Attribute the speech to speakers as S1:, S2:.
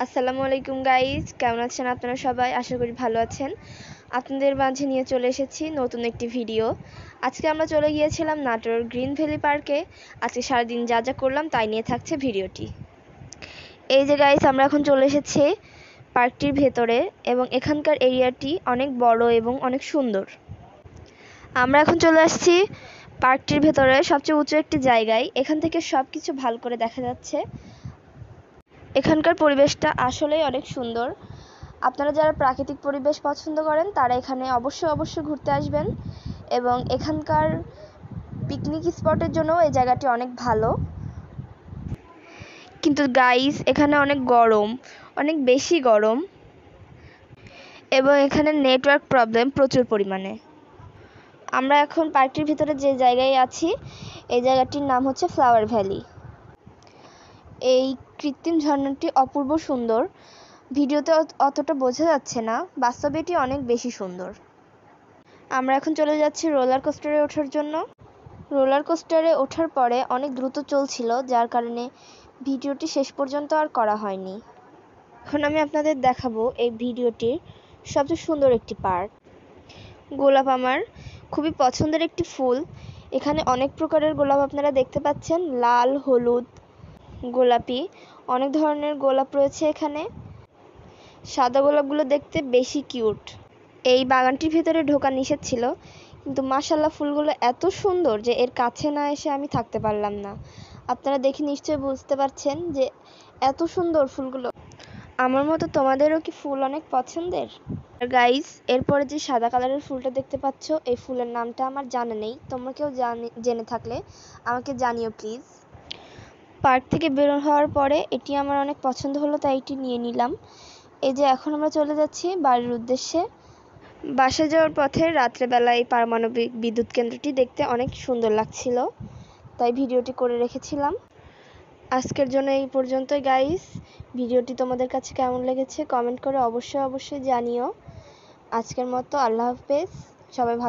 S1: আসসালামু আলাইকুম গাইজ, কেমন আছেন আপনারা সবাই? আশা করি ভালো আছেন। আপনাদের মাঝে নিয়ে চলে এসেছি নতুন একটি ভিডিও। আজকে আমরা চলে গিয়েছিলাম নাটোর গ্রিন ভ্যালি পার্কে। আজকে সারাদিন যা যা করলাম তাই নিয়ে থাকছে ভিডিওটি। এই যে গাইজ, আমরা এখন চলে এসেছি পার্কটির ভেতরে এবং এখানকার এরিয়াটি অনেক বড় এবং অনেক সুন্দর। আমরা এখন চলে আসছি পার্কটির ভেতরে সবচেয়ে উঁচু একটি জায়গায়। এখান থেকে সব কিছু ভালো করে দেখা যাচ্ছে। এখানকার পরিবেশটা আসলেই অনেক সুন্দর। আপনারা যারা প্রাকৃতিক পরিবেশ পছন্দ করেন তারা এখানে অবশ্যই ঘুরতে আসবেন এবং এখানকার পিকনিক স্পটের জন্য এই জায়গাটি অনেক ভালো। কিন্তু গাইস, এখানে অনেক গরম, অনেক বেশি গরম এবং এখানে নেটওয়ার্ক প্রবলেম প্রচুর পরিমাণে। আমরা এখন পার্কটির ভিতরে যে জায়গায় আছি এই জায়গাটির নাম হচ্ছে ফ্লাওয়ার ভ্যালি। এই কৃত্রিম ঝর্ণাটি অপূর্ব সুন্দর। ভিডিওতে অতটা বোঝা যাচ্ছে না, বাস্তবে এটি অনেক বেশি সুন্দর। আমরা এখন চলে যাচ্ছি রোলার কোস্টারে ওঠার জন্য। রোলার কোস্টারে ওঠার পরে অনেক দ্রুত চলছিল, যার কারণে ভিডিওটি শেষ পর্যন্ত আর করা হয়নি। এখন আমি আপনাদের দেখাবো এই ভিডিওটির সবচেয়ে সুন্দর একটি পার্ট। গোলাপ আমার খুবই পছন্দের একটি ফুল। এখানে অনেক প্রকারের গোলাপ আপনারা দেখতে পাচ্ছেন, লাল, হলুদ, গোলাপি, অনেক ধরনের গোলাপ রয়েছে এখানে। সাদা গোলাপগুলো দেখতে বেশি কিউট। এই বাগানটির ভেতরে ঢোকা নিষেধ ছিল, কিন্তু মাশাআল্লাহ ফুলগুলো এত সুন্দর যে এর কাছে না এসে আমি থাকতে পারলাম না। আপনারা দেখে নিশ্চয়ই বুঝতে পারছেন যে এত সুন্দর ফুলগুলো। আমার মতো তোমাদেরও কি ফুল অনেক পছন্দের? গাইস, এরপরে যে সাদা কালারের ফুলটা দেখতে পাচ্ছ, এই ফুলের নামটা আমার জানা নেই। তোমরা কেউ জেনে থাকলে আমাকে জানিও প্লিজ। পার্ক থেকে বের হওয়ার পরে এটি আমার অনেক পছন্দ হলো, তাই এটি নিয়ে নিলাম। এই যে এখন আমরা চলে যাচ্ছি বাড়ির উদ্দেশ্যে। বাসায় যাওয়ার পথে রাত্রেবেলা এই পারমাণবিক বিদ্যুৎ কেন্দ্রটি দেখতে অনেক সুন্দর লাগছিল, তাই ভিডিওটি করে রেখেছিলাম। আজকের জন্য এই পর্যন্তই গাইস। ভিডিওটি তোমাদের কাছে কেমন লেগেছে কমেন্ট করে অবশ্যই জানিও। আজকের মতো আল্লাহ হাফেজ, সবাই ভালো